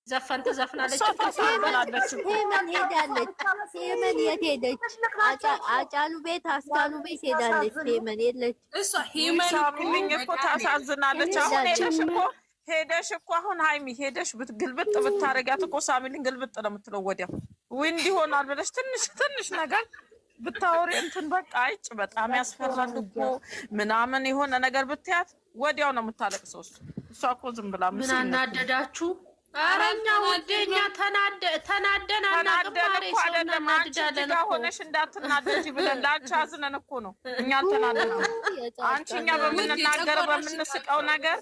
ዘፈን ትዘፍናለች ሄመን ሄዳለች ሄመን የት ሄደች አጫሉ ቤት አስካሉ ቤት ሄዳለች ሄመን የለች እሷ ሄመን እኮ ታሳዝናለች አሁን ሄደሽ እኮ አሁን ሃይሚ ሄደሽ ግልብጥ ብታረጋት እኮ ሳሚልን ግልብጥ ነው የምትለው ወዲያው ወንድ ይሆናል ብለሽ ትንሽ ነገር ብታወሪ እንትን በቃ አይጭ በጣም ያስፈራል እኮ ምናምን የሆነ ነገር ብትያት ወዲያው ነው የምታለቅሰው እሷ እኮ ዝም ብላ ምን አናደዳችሁ አረኛ ወደኛ ተናደን አናቀማሪ አይደለም አንቺ ጋር ሆነሽ እንዳትናደጂ ብለን ላንቺ አዝነን እኮ ነው እኛ አልተናደድንም አንቺኛ በምንናገረው በምንስቀው ነገር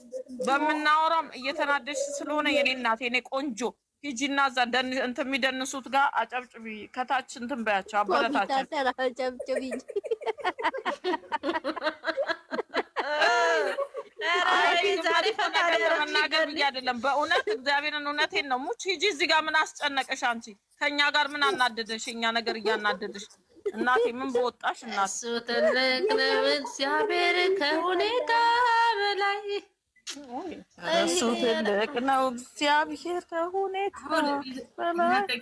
በምናወራም እየተናደድሽ ስለሆነ የኔ እናት የኔ ቆንጆ ሂጂና እዛ እንትን የሚደንሱት ጋር አጨብጭቢ ከታች እንትን በያቸው አበረታቸው አጨብጭቢ ዛሬ ፈቃደ መናገር አይደለም በእውነት እግዚአብሔርን እውነቴን ነው ሙች ሂጂ እዚህ ጋር ምን አስጨነቀሽ አንቺ ከኛ ጋር ምን አናደደሽ እኛ ነገር እያናደደሽ እናቴ ምን በወጣሽ እናት እሱ ትልቅ ነው እግዚአብሔር ከሁኔታ በላይ እሱ ትልቅ ነው እግዚአብሔር ከሁኔታ በላይ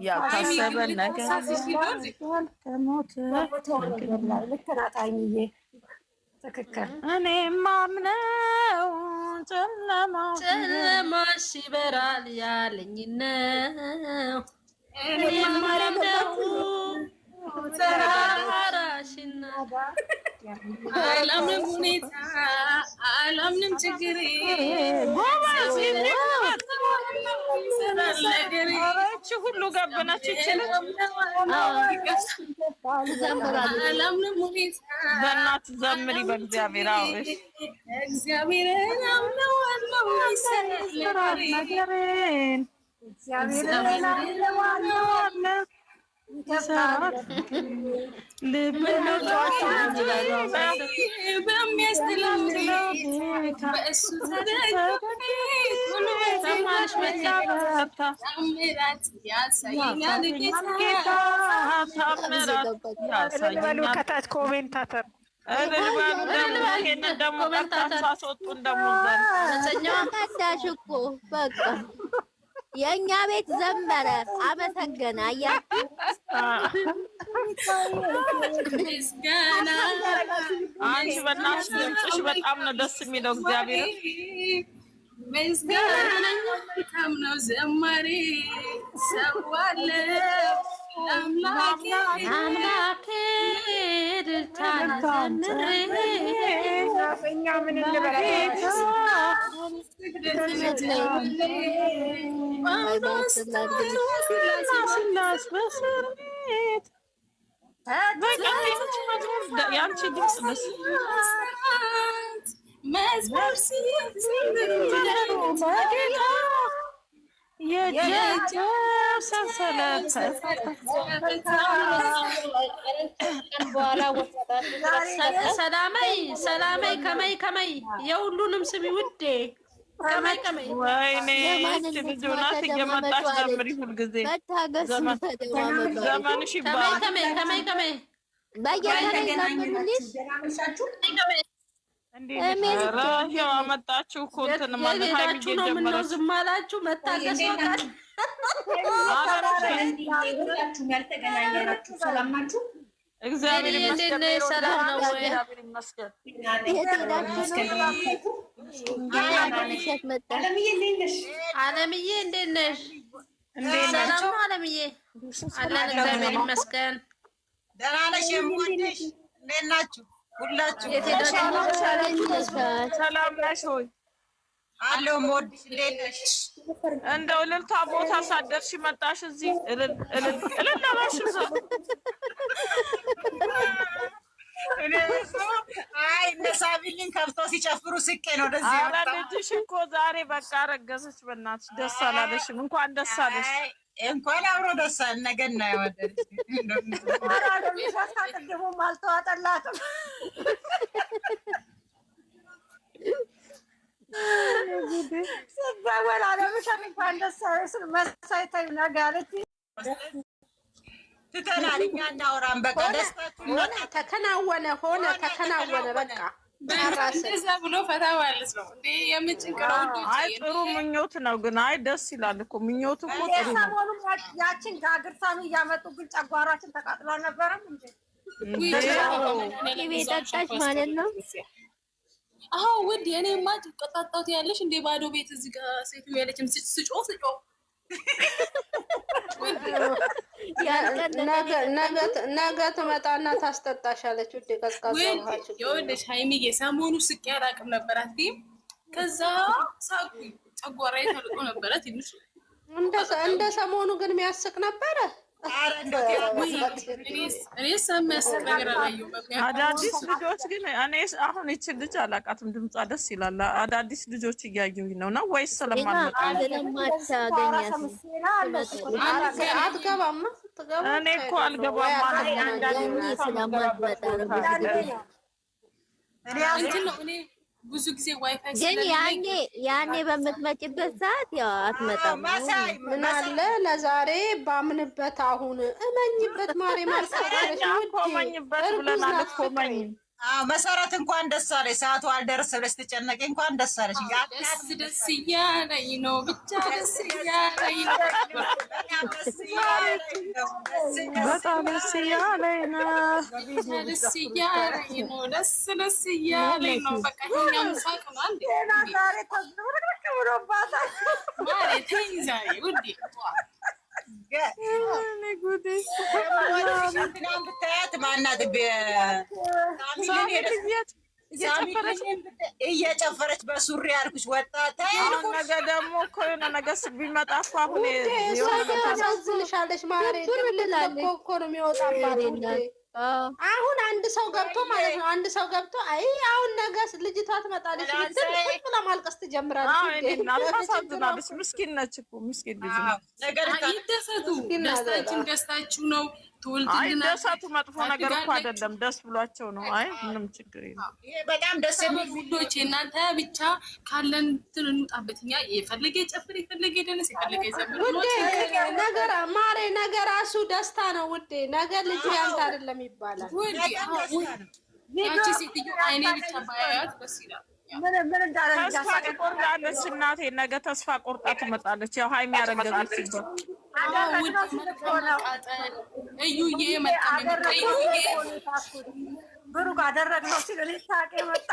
ያታሰበ ነገር ከሞት ልትናጣኝዬ ትክክል እኔ ማምነው ጨለማሽ ይበራል ያለኝ ነው እኔ ማምነው ተራራሽና አላምንም ሁኔታ አላምንም ችግሬ ሁሉ ገበናች ይችላል አላምንም ሁኔታ በእናት ዘምሪ በእግዚአብሔር አውሽ እግዚአብሔርን አምነዋለሁ ይሰራል ነገሬን እግዚአብሔርን አምነዋለሁ ከታች ኮሜንታተር ደግሞ ሳስወጡን ደግሞ ቀዳሽ እኮ በቃ የኛ ቤት ዘመረ አመሰገና አንቺ በእናትሽ ድምፅሽ በጣም ነው ደስ የሚለው እግዚአብሔር ምስጋና መልካም ነው ዘማሪ ሰዋለ አምላኬ ድልታን ዘምሬ እኛ ምን እንበላለን ያንቺ ድምፅ መዝሙር ሰንሰለት ሰላመይ ከመይ የሁሉንም ስሚ ውዴ ከመይ ወይኔ ልጅ ናት እየመጣች ዘምሪ ሁልጊዜ ዘመንሽ ይባላል ከመይ ያው አመጣችሁ እኮ እንትን ማለት ሄዳችሁ ነው ምነው ዝም አላችሁ መታገስ ወቃል ያልተገናኛችሁ ሰላም ናችሁ እግዚአብሔር ይመስገን ሰላም ነው ወይ አለምዬ እንዴት ነሽ ሰላም ነው አለምዬ አለን እግዚአብሔር ይመስገን ደህና ነሽ የምወድሽ እንዴት ናችሁ ሁላችሁ ሰላም ነሽ ሆይ አለሁ የምወድሽ እንዴት ነሽ እንደው እልልታ ቦታ ሳደርሽ መጣሽ እዚህ እልል አላልሽ አይ እነሳቢልኝ ከፍቶ ሲጨፍሩ ስቄ ነው ደዚህ ያወጣ ልጅሽ እኮ ዛሬ በቃ ረገዘች በእናትሽ ደስ አላለሽም እንኳን ደስ አለሽ እንኳን አብሮ ደስ አለ ነገ እና ያወደች ቅድሙም አልተዋጠላትም ሲደወል አለምሸት እንኳን ደስ አለሽ መሳይ ተይው ነገ አለች ትተናል እኛ እናወራን በቃ ደስታችን ተከናወነ በቃ እንደዛ ብሎ ፈታ ማለት ነው እንዴ? የምጭንቅለው አይ ጥሩ ምኞት ነው ግን አይ ደስ ይላል እኮ ምኞቱ እኮ ጥሩ ነው። ሰሞኑን ያችን ጋግርሳኑ እያመጡ ግን ጨጓራችን ተቃጥሎ አልነበረም እንዴ? ቤጠጣች ማለት ነው። አዎ ውድ የኔማ ቀጣጣት ያለሽ እንዴ ባዶ ቤት እዚህ ጋር ሴት ያለችም ስጮ ነገ ትመጣና ታስጠጣሻለች። ውዴ ቀዝቃዛ ይኸውልሽ ሀይሚዬ ሰሞኑ ስቄ አላውቅም ነበር አትይም። ከዛ ሳቁ ጨጓራዬ ተልቆ ነበረ ትንሽ እንደ ሰሞኑ ግን የሚያስቅ ነበረ። አዳዲስ ልጆች ግን እኔ አሁን ይችን ልጅ አላውቃትም። ድምጿ ደስ ይላል። አዳዲስ ልጆች እያየሁኝ ነው ወይስ ስለማልመጣ? አትገባም? እኔ እኮ አልገባም ማለት ብዙ ጊዜ ዋይፋይ ግን ያኔ በምትመጪበት ሰዓት ያው አትመጣም። ምን አለ ለዛሬ ባምንበት አሁን እመኝበት ማሬ ማርሳለሽ ኮመኝበት ብለናል እኮ መኝ መሰረት እንኳን ደስ አለሽ። ሰዓቱ አልደረሰ ብለሽ ትጨነቂ እንኳን ደስ አለሽ። ደስ እያለኝ ነው ብቻ ደስ እያለኝ ነው በጣም ደስ እያለኝ ነው ደስ እያለኝ ነው ደስ እያለኝ ነው። በቃ እኛም ሳቅ ነው አንዴ ዛሬ ተዝረክረክ ብሎባታል ማለት ዛሬ ውዴ ብታያት ማናት እየጨፈረች በሱሪ አልኩሽ ወጣት። ነገ ደግሞ እኮ የሆነ ነገር ቢመጣ እኮ አሁን ታሳዝንሻለች ማሬ። እኮ ነው የሚወጣባት። አሁን አንድ ሰው ገብቶ ማለት ነው አንድ ሰው ገብቶ አይ አሁን ነገ ልጅቷ ትመጣለች ብትል ለማልቀስ ትጀምራለች። ታሳዝናለች። ምስኪን ነች እኮ ምስኪን ልጅ ነው። ይደሰቱ፣ ደስታችን ደስታችሁ ነው። ደሳቱ መጥፎ ነገር እኮ አይደለም። ደስ ብሏቸው ነው። አይ ምንም ችግር የለም። በጣም ደስ የሚል ውዶች፣ እናንተ ብቻ ካለን እንትን እንውጣበት። እኛ የፈለገ ጨፍር የፈለገ ደነስ የፈለገ ዘምር ነገር ማሬ ነገር ራሱ ደስታ ነው ውዴ። ነገር ልጅ ያንተ አይደለም ይባላል ውዴ። ያቺ ሴትዮ አይኔ ብቻ ባያት ደስ ይላል። ተስፋ ቆርጣለች እናቴ። ነገ ተስፋ ቆርጣ ትመጣለች። ያው ሀይሚ ያረገዘች ሲባል እዩዬ መጣ ብሩክ አደረግነው ሲል እኔ ሳቄ መጣ።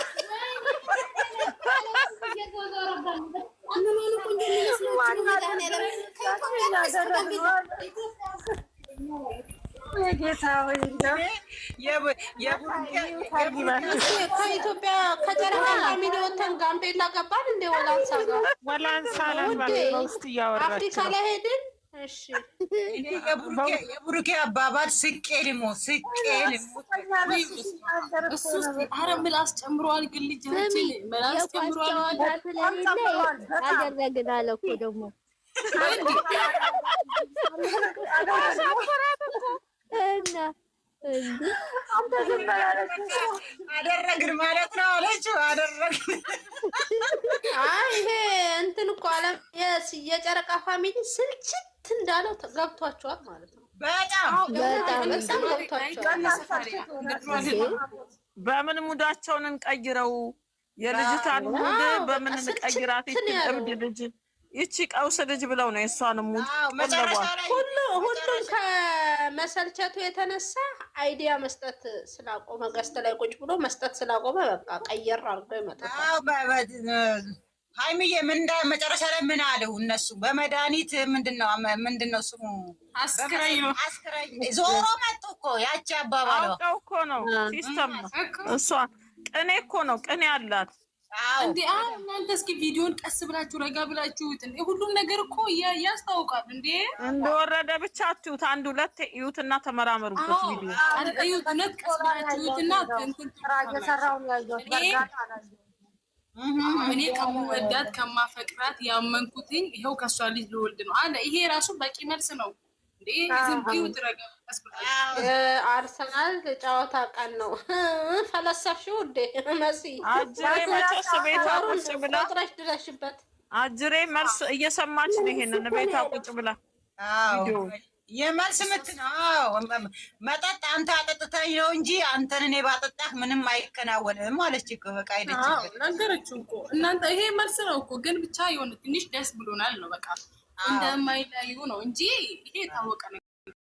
ከኢትዮጵያ ከጨረቃ ፋሚሊ ወተን ጋምቤላ ገባን እንደ ወላንሳ አፍሪካ ላይ ሄድን። እሺ የቡሩኬ አባባል ስቄ ልሞት ኧረ ምላስ ጨምሯል። ግን ልጃችን ምላስ ጨምሯል አደረግን አለ እኮ ደግሞ እና አደረግን ማለት ነው አለችው። አደረግን ይሄ እንትን እኮ አለም የጨረቃ ፋሚሊ ስልችት እንዳለው ገብቷቸዋል ማለት ነው። በጣም ገብቷቸዋል። በምን ሙዳቸውን እንቀይረው? የልጅታን ሙድ በምን እንቀይራት? እብድ ልጅ ይቺ ቀውስ ልጅ ብለው ነው የእሷንም ሙድ ሁሉም ከመሰልቸቱ የተነሳ አይዲያ መስጠት ስላቆመ ገዝተ ላይ ቁጭ ብሎ መስጠት ስላቆመ በቃ ቀየር አድርጎ ይመጣል። ሀይሚዬ ምን መጨረሻ ላይ ምን አለው? እነሱ በመድኃኒት ምንድነው ስሙ አስክረኝ ነው ዞሮ መጡ እኮ ያቺ አባባሏ አውቀው እኮ ነው ሲስተም ነው። እሷ ቅኔ እኮ ነው ቅኔ አላት እንዴ። እናንተ እስኪ ቪዲዮን ቀስ ብላችሁ ረጋ ብላችሁት እንዴ ሁሉም ነገር እኮ ያስታውቃል እንዴ። እንደወረደ ብቻ አትዩት፣ አንድ ሁለት እዩትና ተመራመሩበት። ቪዲዮ እዩት፣ ሁለት ቀስ ብላችሁትና እንትን እየሰራውን ያየሁት እኔ ከምወዳት ከማፈቅራት ያመንኩትኝ ይኸው ከሷ ልጅ ልወልድ ነው አለ። ይሄ ራሱ በቂ መልስ ነው እንዴ። ዝም ብዩት ረጋ ቀስ ብላችሁ። አርሰናል ጨዋታ ቀን ነው ፈለሰፍሽው እንዴ መሲ? አጅሬ መቼስ ቤቷ ቁጭ ብላ ድረሽበት። አጅሬ መልስ እየሰማች ነው። ይሄንን ቤቷ ቁጭ ብላ የመልስ ምት ነው። መጠጥ አንተ አጠጥተኝ ነው እንጂ አንተን እኔ ባጠጣህ ምንም አይከናወንም አለች እኮ። በቃ አይደችበት ነገረችው እኮ እናንተ። ይሄ መልስ ነው እኮ ግን ብቻ የሆነ ትንሽ ደስ ብሎናል ነው በቃ እንደማይለያዩ ነው እንጂ ይሄ የታወቀ ነው።